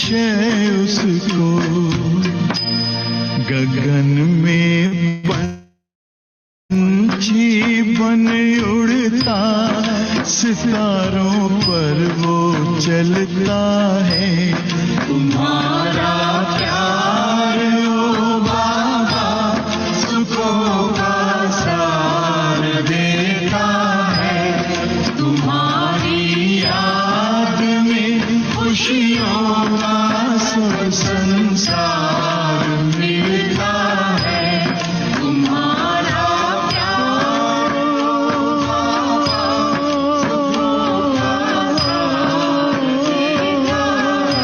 आशय उसको गगन में पंछी बन उड़ता, सितारों पर वो चलता है। तुम्हारा प्यार ओ बाबा सुखों का सार देता है। तुम्हारी याद में खुशियों का सब संसार मिलता है। तुम्हारा प्यार ओ बाबा सुखों का सार देता है।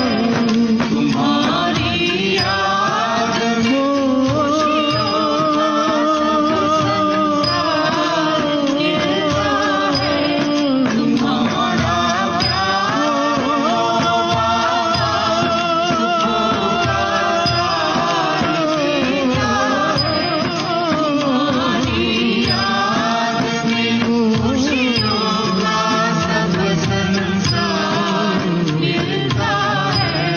तुम्हारी याद में खुशियों का सब संसार मिलता है। तुम्हारा प्यार ओ बाबा सुखों का सार देता है। तुम्हारी याद में खुशियों का सब संसार मिलता है।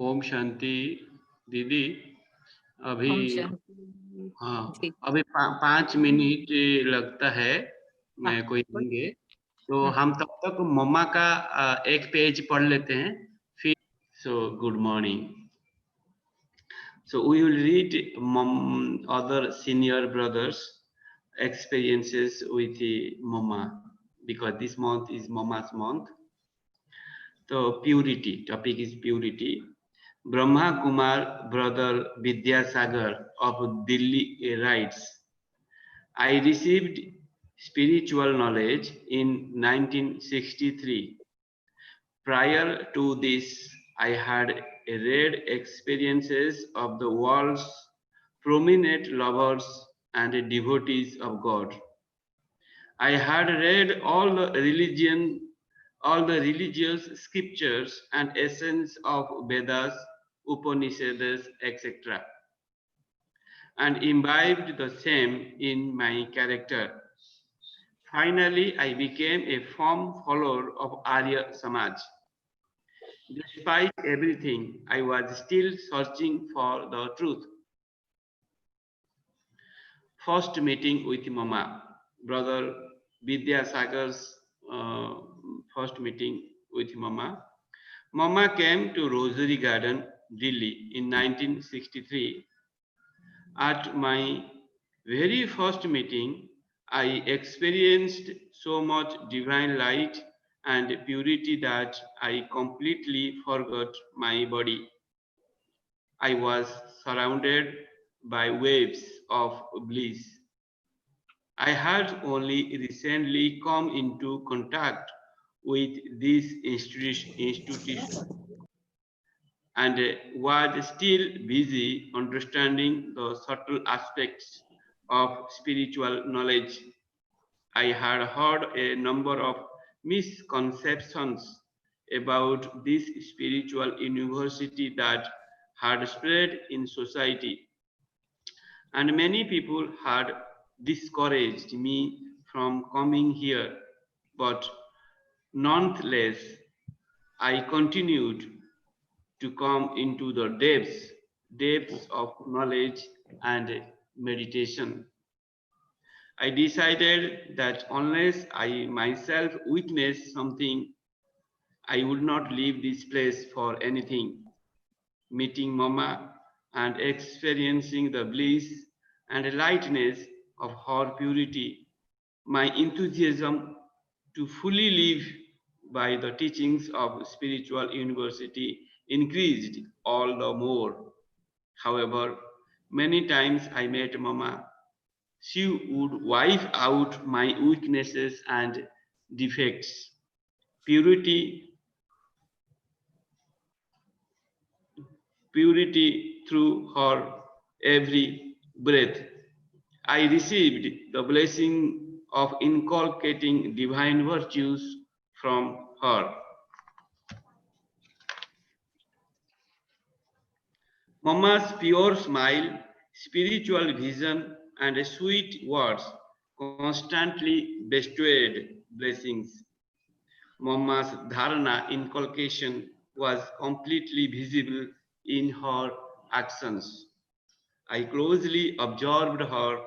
ओम शांति दीदी। अभी हाँ, अभी 5 मिनट लगता है मैं कोई देंगे, तो हम तब तक मम्मा का एक पेज पढ़ लेते हैं फिर। So good morning. So we will read other senior brothers experiences with the mama, because this month is mama's month. So purity, topic is purity. Brahma Kumar brother Vidyasagar of Delhi writes, I received spiritual knowledge in 1963. Prior to this, I had read experiences of the world's prominent lovers and devotees of God. I had read all the religious scriptures and essence of Vedas, Upanishads, etc., and imbibed the same in my character. Finally, I became a firm follower of Arya Samaj. Despite everything, I was still searching for the truth. First meeting with Mama, brother Vidyasagar's first meeting with Mama. Mama came to Rosary Garden, Delhi in 1963. At my very first meeting, I experienced so much divine light and purity that I completely forgot my body. I was surrounded by waves of bliss. I had only recently come into contact with this institution and was still busy understanding the subtle aspects of spiritual knowledge. I had heard a number of misconceptions about this spiritual university that had spread in society, and many people had discouraged me from coming here. But nonetheless, I continued to come into the depths of knowledge and meditation. I decided that unless I myself witnessed something, I would not leave this place for anything. Meeting Mama and experiencing the bliss and lightness of her purity, my enthusiasm to fully live by the teachings of spiritual university increased all the more. However, many times I met Mama, she would wipe out my weaknesses and defects. Purity, purity through her every breath. I received the blessing of inculcating divine virtues from her. Mama's pure smile, spiritual vision, and sweet words constantly bestowed blessings. Mama's dharana inculcation was completely visible in her actions. I closely observed her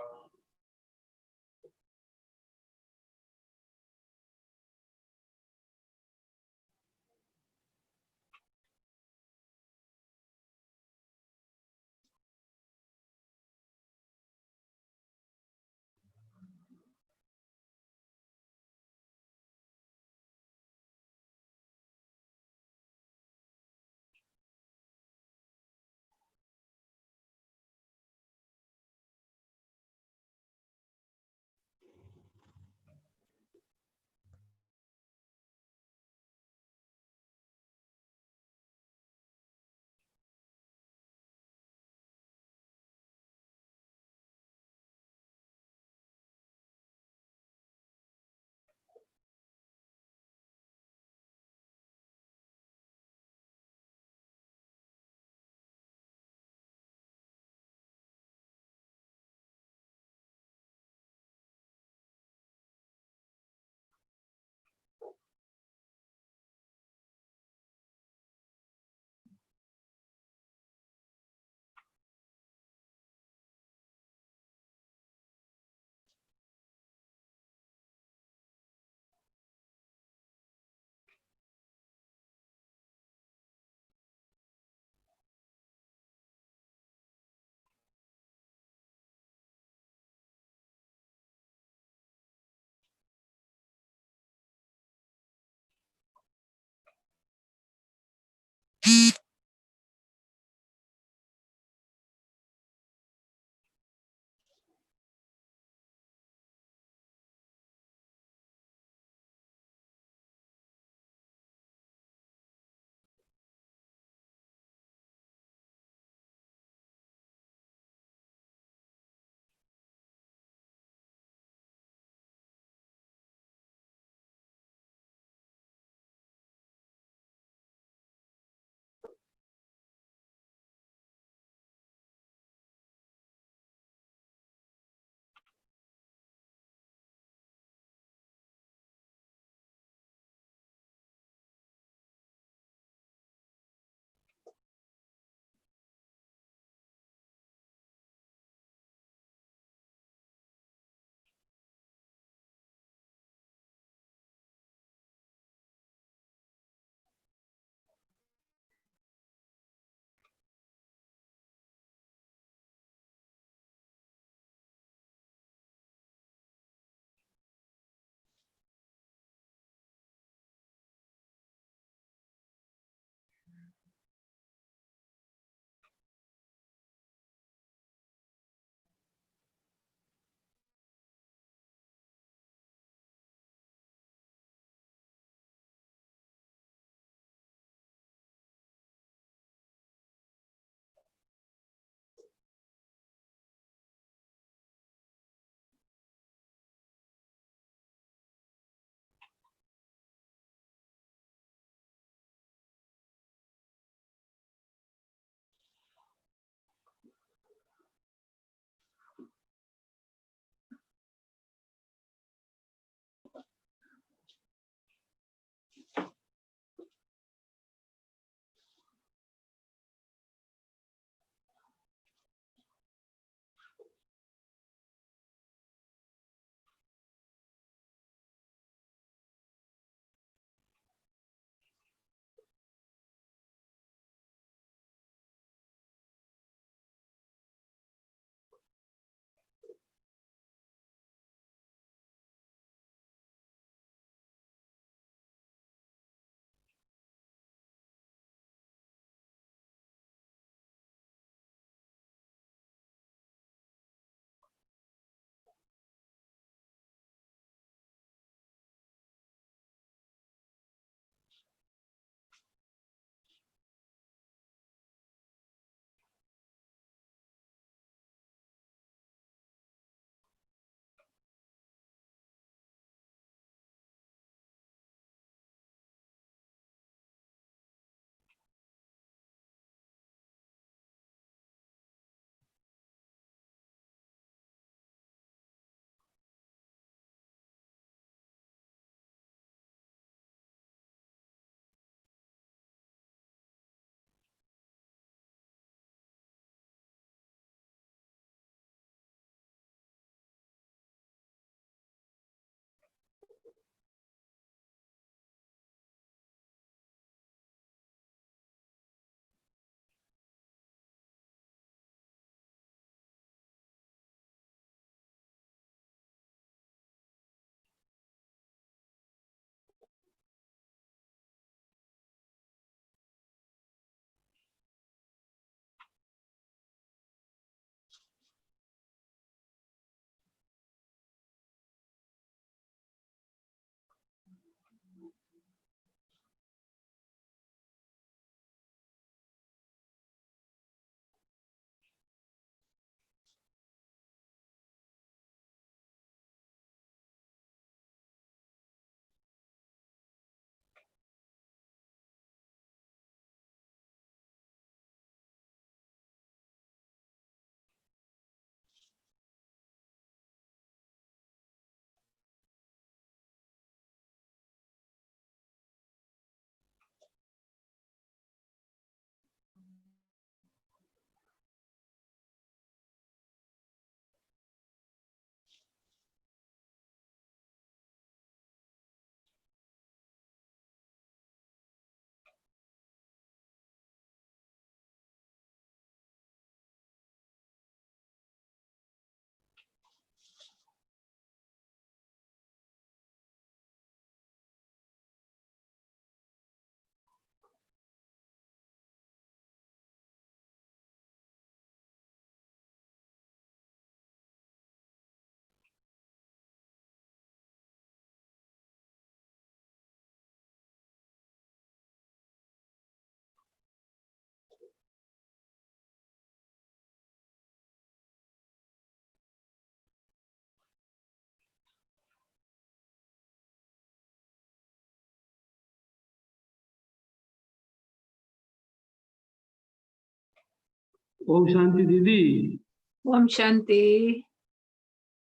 Om Shanti दीदी। ओम शांति।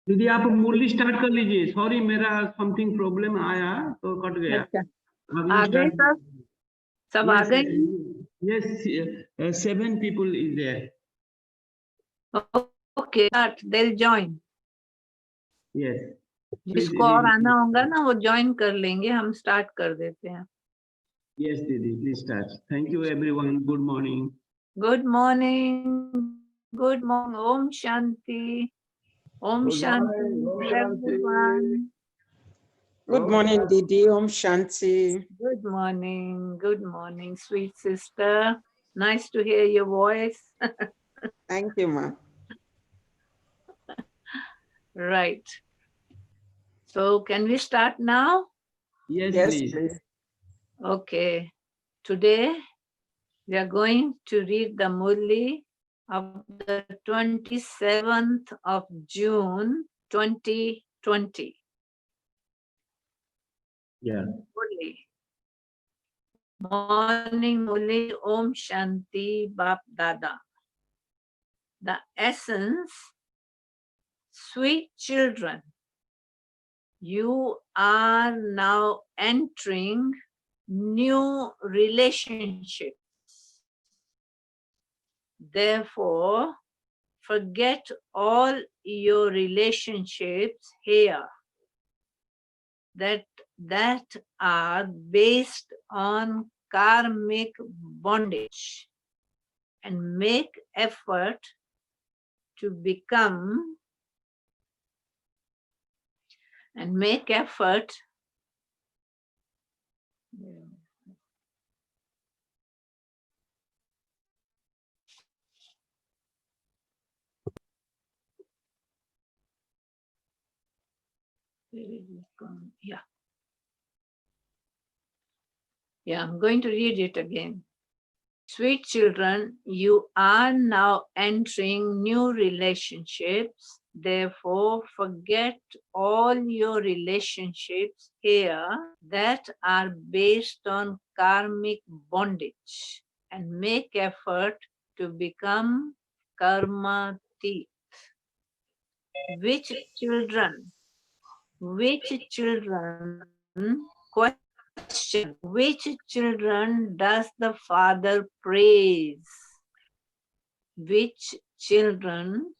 दीदी आप मुरली start कर लीजिए। Sorry मेरा something problem आया तो cut गया। अच्छा, अब आ यू गए स्टार्ट। सब आ गए। Yes, 7 people is there. Okay, they'll join. Yes. जिसको और आना होगा ना वो ज्वाइन कर लेंगे, हम स्टार्ट कर देते हैं। Yes, Didi, please start. Thank you everyone. Good morning. Good morning, good morning. Om Shanti, Om Shanti everyone. Good morning, Didi. Om Shanti. Good morning, sweet sister. Nice to hear your voice. Thank you, Ma. Right. So can we start now? Yes, Yes, please. please. Okay. Today we are going to read the Murli of the 27th of June 2020. Yeah. Murli. Morning Murli, Om Shanti Bap Dada. The essence, sweet children, you are now entering new relationships. Therefore, forget all your relationships here that are based on karmic bondage and make effort to become I'm going to read it again. Sweet children, you are now entering new relationships. Therefore, forget all your relationships here that are based on karmic bondage and make effort to become karmatik. Which children? Question. Which children does the father praise? Which children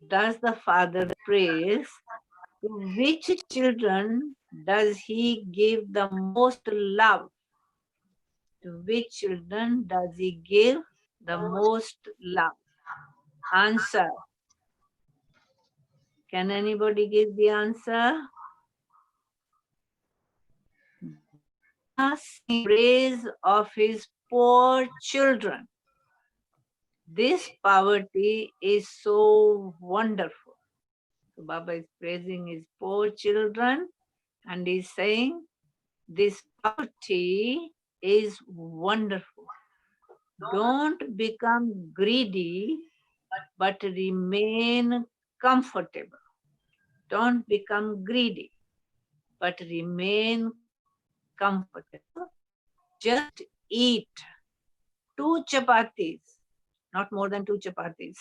does the father praise? To which children does he give the most love? To which children does he give the most love? Answer. Can anybody give the answer? Praise of his poor children. This poverty is so wonderful. So Baba is praising his poor children and he's saying, this poverty is wonderful. Don't become greedy, but remain comfortable. Don't become greedy, but remain comfortable. Just eat 2 chapatis, not more than 2 chapatis.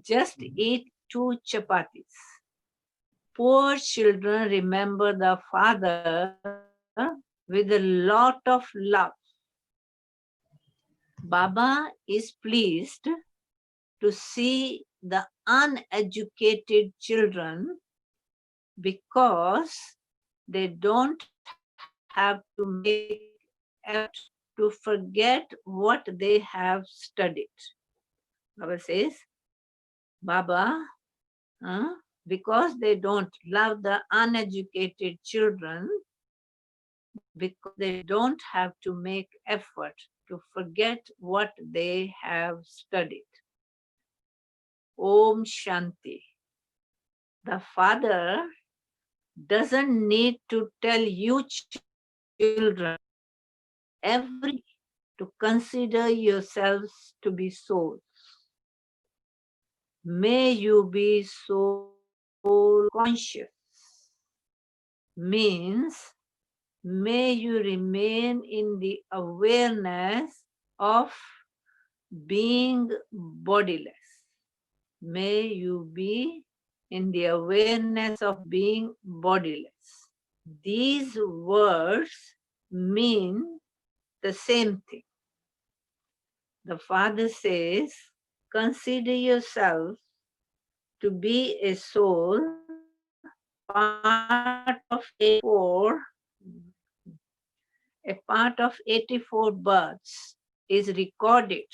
Just eat 2 chapatis. Poor children remember the father with a lot of love. Baba is pleased to see the uneducated children because they don't have to make effort to forget what they have studied. Baba says, Baba, because they don't love the uneducated children, because they don't have to make effort to forget what they have studied. Om Shanti. The father doesn't need to tell you children every to consider yourselves to be souls. May you be soul conscious. Means may you remain in the awareness of being bodiless. May you be in the awareness of being bodiless. These words mean the same thing. The Father says, consider yourself to be a soul, part of 84 births is recorded.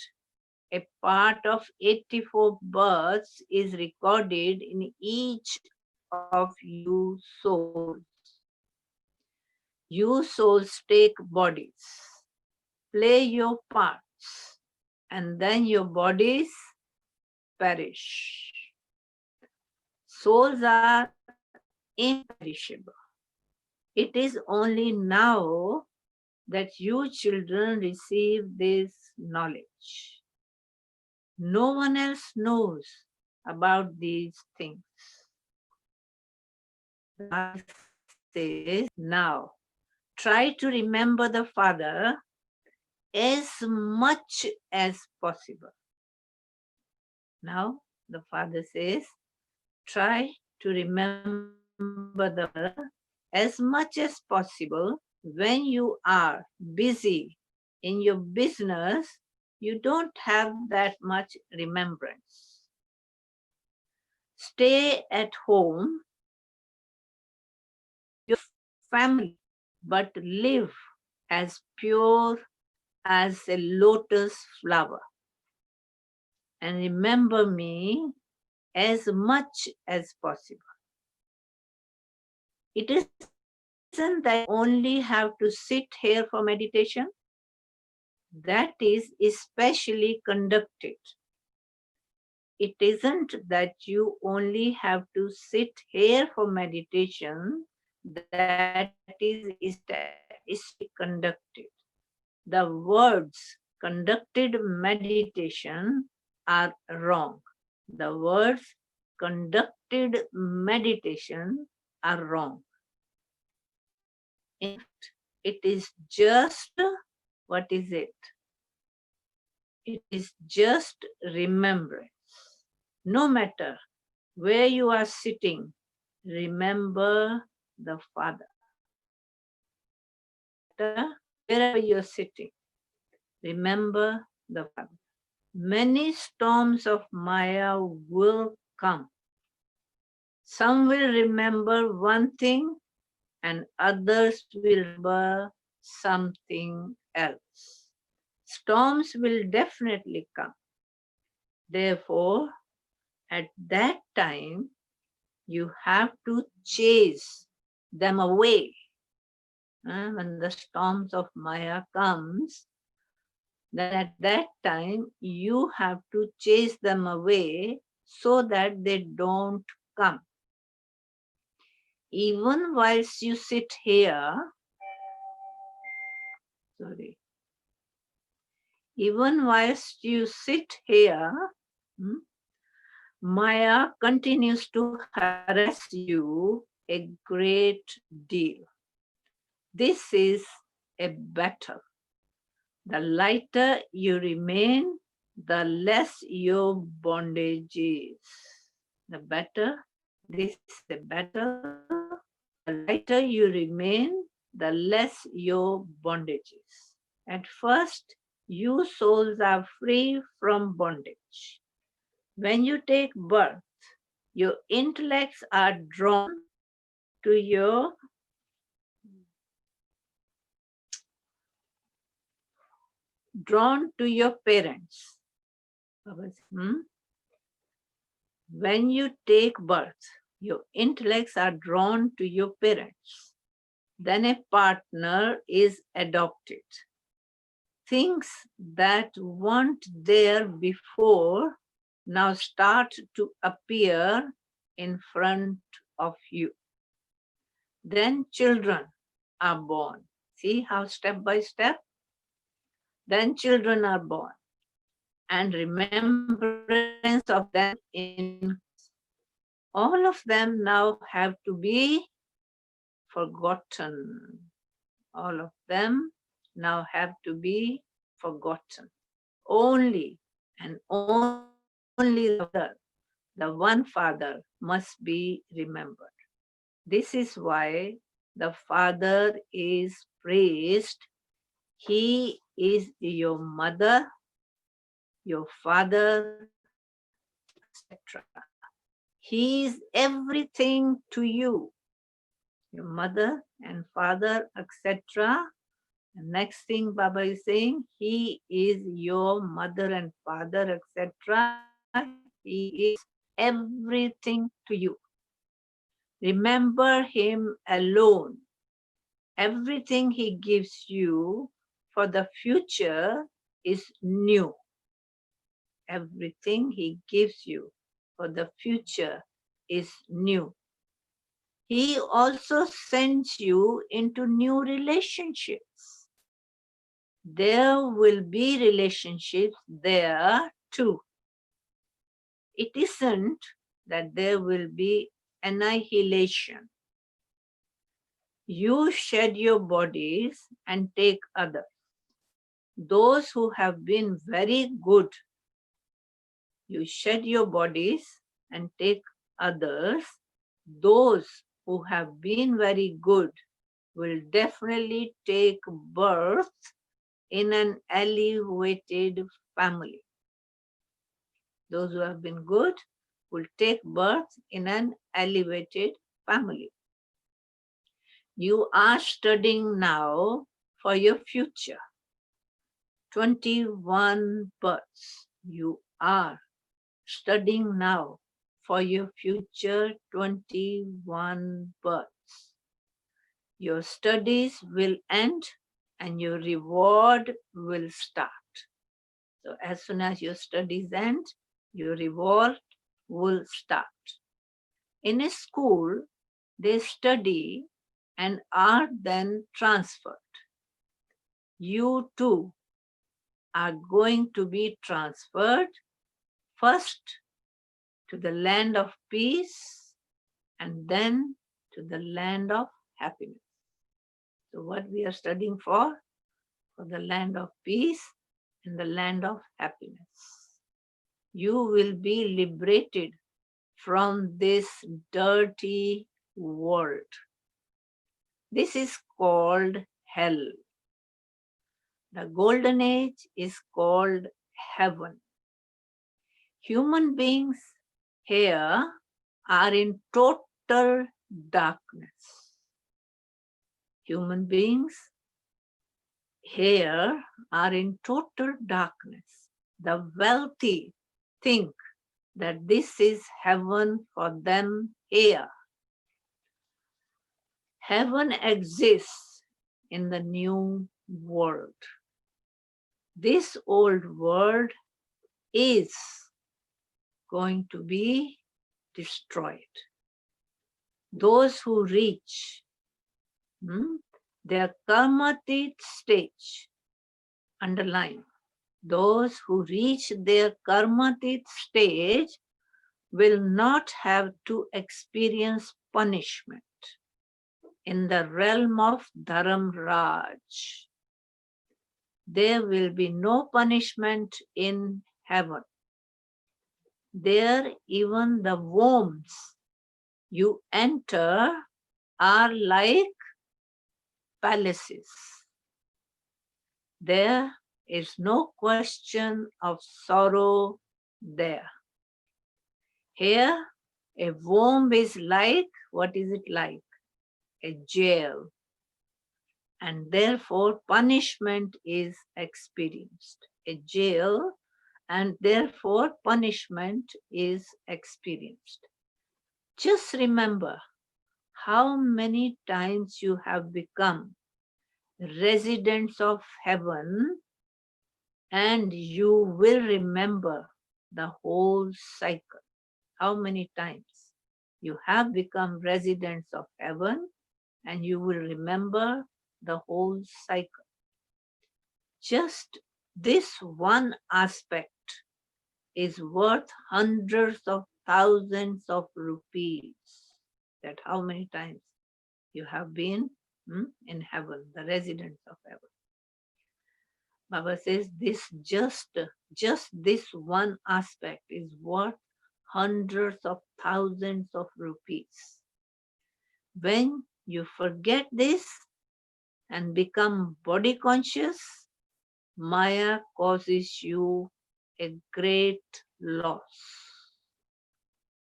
A part of 84 births is recorded in each of you souls. You souls take bodies, play your parts, and then your bodies perish. Souls are imperishable. It is only now that you children receive this knowledge. No one else knows about these things. God says, now try to remember the Father as much as possible. Now the Father says, try to remember the Father as much as possible. When you are busy in your business, you don't have that much remembrance. Stay at home, your family, but live as pure as a lotus flower. And remember me as much as possible. It isn't that you only have to sit here for meditation. That is especially conducted. It isn't that you only have to sit here for meditation. That is especially conducted. The words conducted meditation are wrong. The words conducted meditation are wrong. In fact, it is just, what is it? It is just remembrance. No matter where you are sitting, remember the Father. Wherever you are sitting, remember the Father. Many storms of Maya will come. Some will remember one thing and others will remember something else. Storms will definitely come. Therefore, at that time, you have to chase them away. When the storms of Maya comes, then at that time, you have to chase them away so that they don't come. Even whilst you sit here, even whilst you sit here, Maya continues to harass you a great deal. This is a battle. The lighter you remain, the less your bondage is. The better, this is a battle. The lighter you remain, the less your bondage is. At first, you souls are free from bondage. When you take birth, your intellects are drawn to your parents. When you take birth, your intellects are drawn to your parents. Then a partner is adopted. Things that weren't there before now start to appear in front of you. Then children are born. See how step by step? Then children are born. And remembrance of them in all of them now have to be forgotten. All of them now have to be forgotten. Only and only the one Father must be remembered. This is why the Father is praised. He is your mother, your father, etc. He is everything to you, your mother and father, etc. The next thing Baba is saying, he is your mother and father, etc. He is everything to you. Remember him alone. Everything he gives you for the future is new. Everything he gives you for the future is new. He also sends you into new relationships. There will be relationships there too. It isn't that there will be annihilation. You shed your bodies and take others. Those who have been very good, you shed your bodies and take others. Those who have been very good will definitely take birth in an elevated family. Those who have been good will take birth in an elevated family. You are studying now for your future. 21 births. You are studying now for your future 21 births. Your studies will end and your reward will start. So as soon as your studies end, your reward will start. In a school, they study and are then transferred. You too are going to be transferred first to the land of peace and then to the land of happiness. So what we are studying for the land of peace and the land of happiness. You will be liberated from this dirty world. This is called hell. The golden age is called heaven. Human beings here are in total darkness. Human beings here are in total darkness. The wealthy think that this is heaven for them here. Heaven exists in the new world. This old world is going to be destroyed. Those who reach their karmatit stage, underline, those who reach their karmatit stage will not have to experience punishment in the realm of Dharam Raj. There will be no punishment in heaven. There even the wombs you enter are like palaces. There is no question of sorrow there. Here, a womb is like, what is it like? A jail. And therefore, punishment is experienced. A jail, and therefore, punishment is experienced. Just remember how many times you have become residents of heaven, and you will remember the whole cycle. How many times you have become residents of heaven, and you will remember the whole cycle. Just this one aspect is worth hundreds of thousands of rupees. That how many times you have been in heaven, the residents of heaven. Baba says this just this one aspect is worth hundreds of thousands of rupees. When you forget this and become body conscious, Maya causes you a great loss.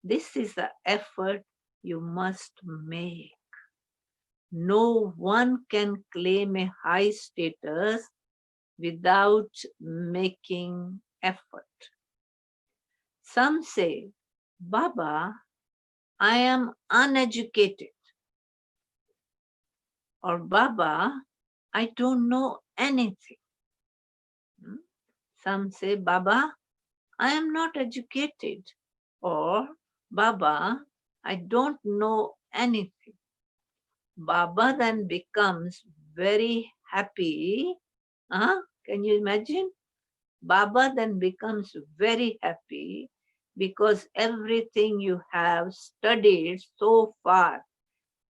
This is the effort you must make. No one can claim a high status without making effort. Some say, Baba, I am uneducated. Or Baba, I don't know anything. Some say, Baba, I am not educated. Or Baba, I don't know anything. Baba then becomes very happy. Can you imagine? Baba then becomes very happy because everything you have studied so far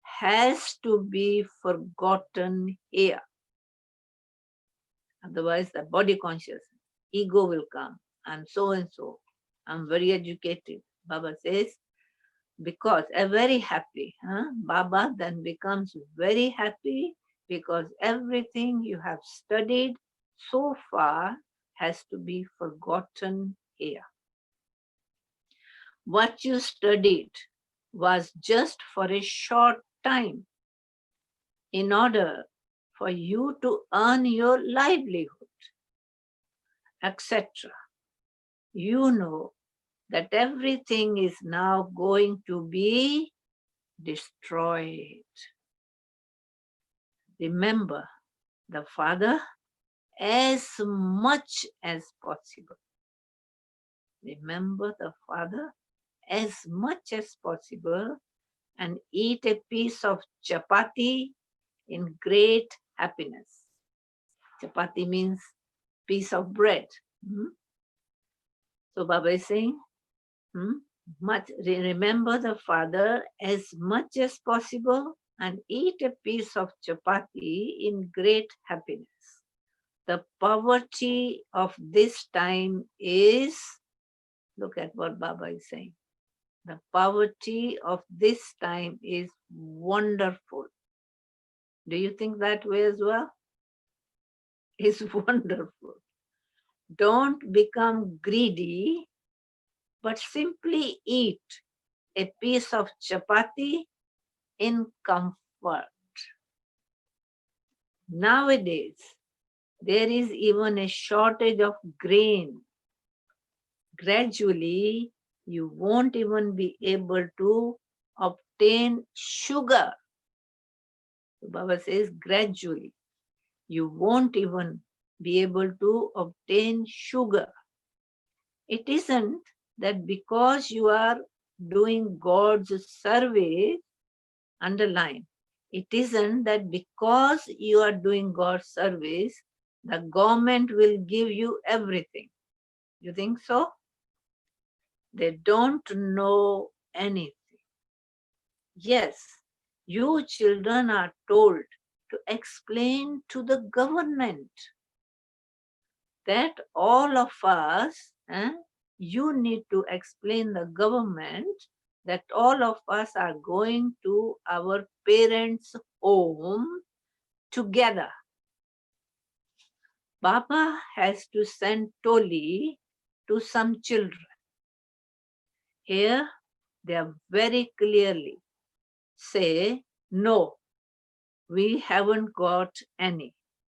has to be forgotten here. Otherwise, the body conscious, ego will come. I'm so and so. I'm very educated. Baba says, because very happy. Baba then becomes very happy because everything you have studied so far has to be forgotten here. What you studied was just for a short time in order for you to earn your livelihood, etc. You know that everything is now going to be destroyed. Remember the Father as much as possible. Remember the Father as much as possible and eat a piece of chapati in great happiness. Chapati means piece of bread. So Baba is saying, remember the Father as much as possible and eat a piece of chapati in great happiness. The poverty of this time is, look at what Baba is saying. The poverty of this time is wonderful. Do you think that way as well? It's wonderful. Don't become greedy, but simply eat a piece of chapati in comfort. Nowadays, there is even a shortage of grain. Gradually, you won't even be able to obtain sugar. So Baba says gradually, you won't even be able to obtain sugar. It isn't that because you are doing God's service, underline, it isn't that because you are doing God's service, the government will give you everything. You think so? They don't know anything. Yes, you children are told to explain to the government that all of us, you need to explain the government that all of us are going to our parents' home together. Baba has to send Toli to some children. Here, they are very clearly say, no, we haven't got any.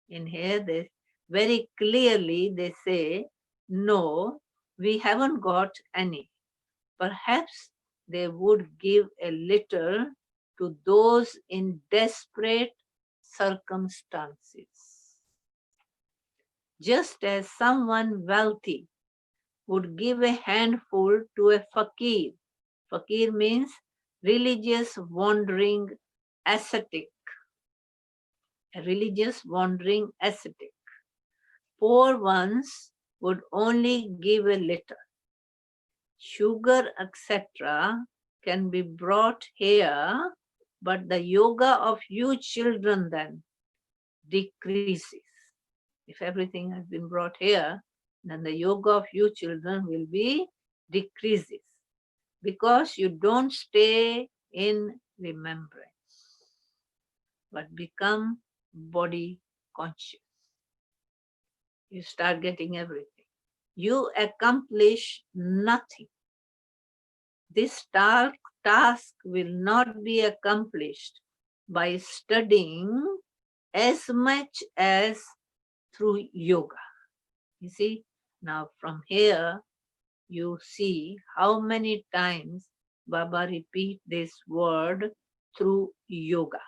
In here, they very clearly they say, no, we haven't got any. Perhaps they would give a little to those in desperate circumstances. Just as someone wealthy would give a handful to a fakir. Fakir means religious wandering ascetic. A religious wandering ascetic. Poor ones would only give a little. Sugar, etc., can be brought here, but the yoga of you children then decreases. If everything has been brought here, then the yoga of you children will be decreases because you don't stay in remembrance, but become body conscious. You start getting everything. You accomplish nothing. This task will not be accomplished by studying as much as through yoga. You see, now from here, you see how many times Baba repeat this word through yoga.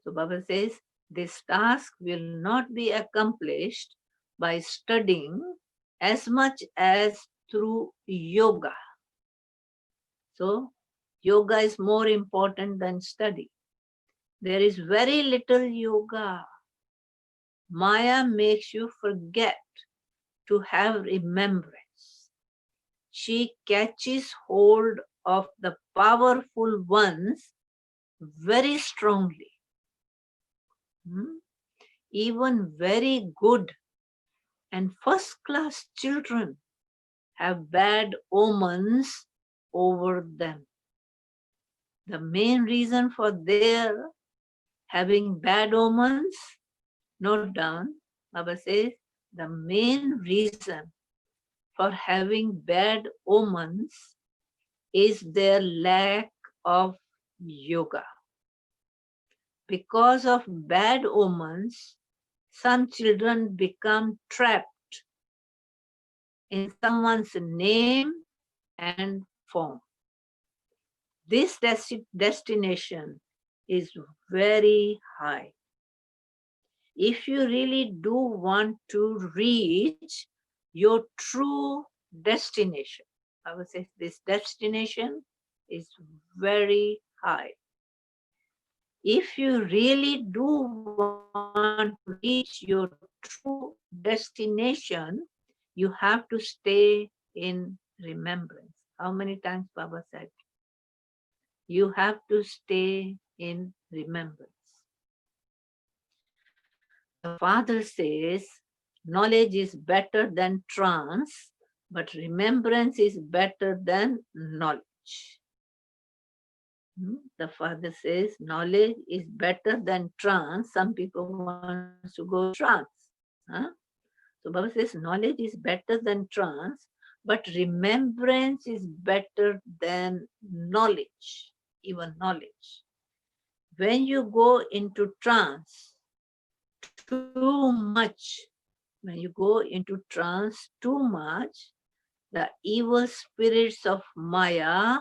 So Baba says, this task will not be accomplished by studying as much as through yoga. So yoga is more important than study. There is very little yoga. Maya makes you forget to have remembrance. She catches hold of the powerful ones very strongly. Even very good and first-class children have bad omens over them. The main reason for their having bad omens, note down, Baba says, the main reason for having bad omens is their lack of yoga. Because of bad omens, some children become trapped in someone's name and form. This destination is very high. If you really do want to reach your true destination, I would say this destination is very high. If you really do want to reach your true destination, you have to stay in remembrance. How many times Baba said? You have to stay in remembrance. The Father says, knowledge is better than trance, but remembrance is better than knowledge. The Father says, knowledge is better than trance. Some people want to go trance. So Baba says, knowledge is better than trance, but remembrance is better than knowledge, even knowledge. When you go into trance too much, when you go into trance too much, the evil spirits of Maya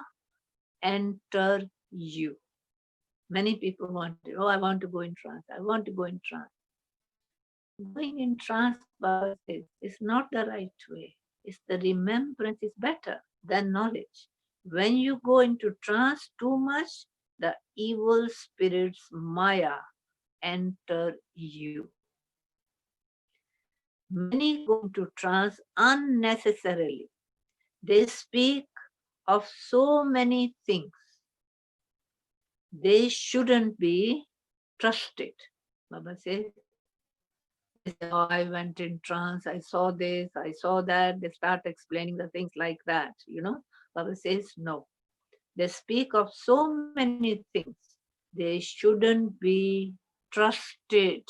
enter you. Many people want to, oh, I want to go in trance. I want to go in trance. Going in trance, Baba says, is not the right way. It's the remembrance is better than knowledge. When you go into trance too much, the evil spirits Maya enter you. Many go into trance unnecessarily. They speak of so many things. They shouldn't be trusted. Baba says, oh, I went in trance, I saw this, I saw that. They start explaining the things like that, Baba says, no. They speak of so many things. They shouldn't be trusted.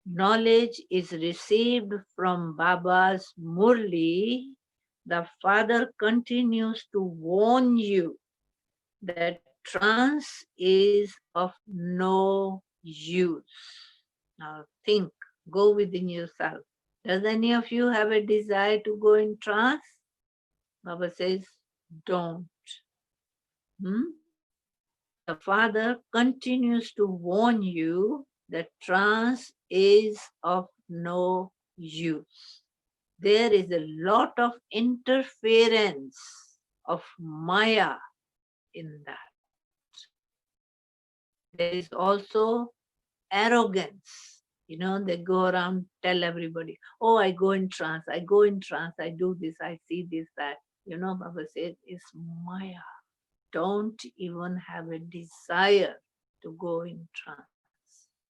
Knowledge is received from Baba's Murli. The Father continues to warn you that trance is of no use. Now think, go within yourself. Does any of you have a desire to go in trance? Baba says, don't. The Father continues to warn you that trance is of no use. There is a lot of interference of Maya in that. There is also arrogance. They go around, tell everybody, oh, I go in trance, I go in trance, I do this, I see this, that. Baba says, it's Maya. Don't even have a desire to go in trance.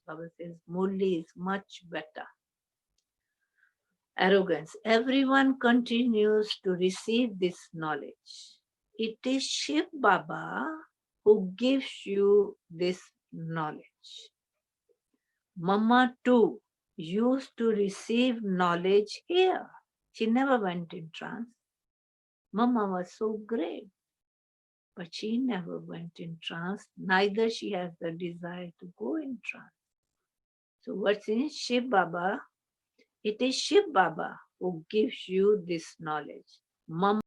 Baba says, Murli is much better. Arrogance. Everyone continues to receive this knowledge. It is Shiv Baba who gives you this knowledge. Mama too used to receive knowledge here. She never went in trance. Mama was so great, but she never went in trance. Neither she has the desire to go in trance. So what's in Shiv Baba? It is Shiv Baba who gives you this knowledge. Mama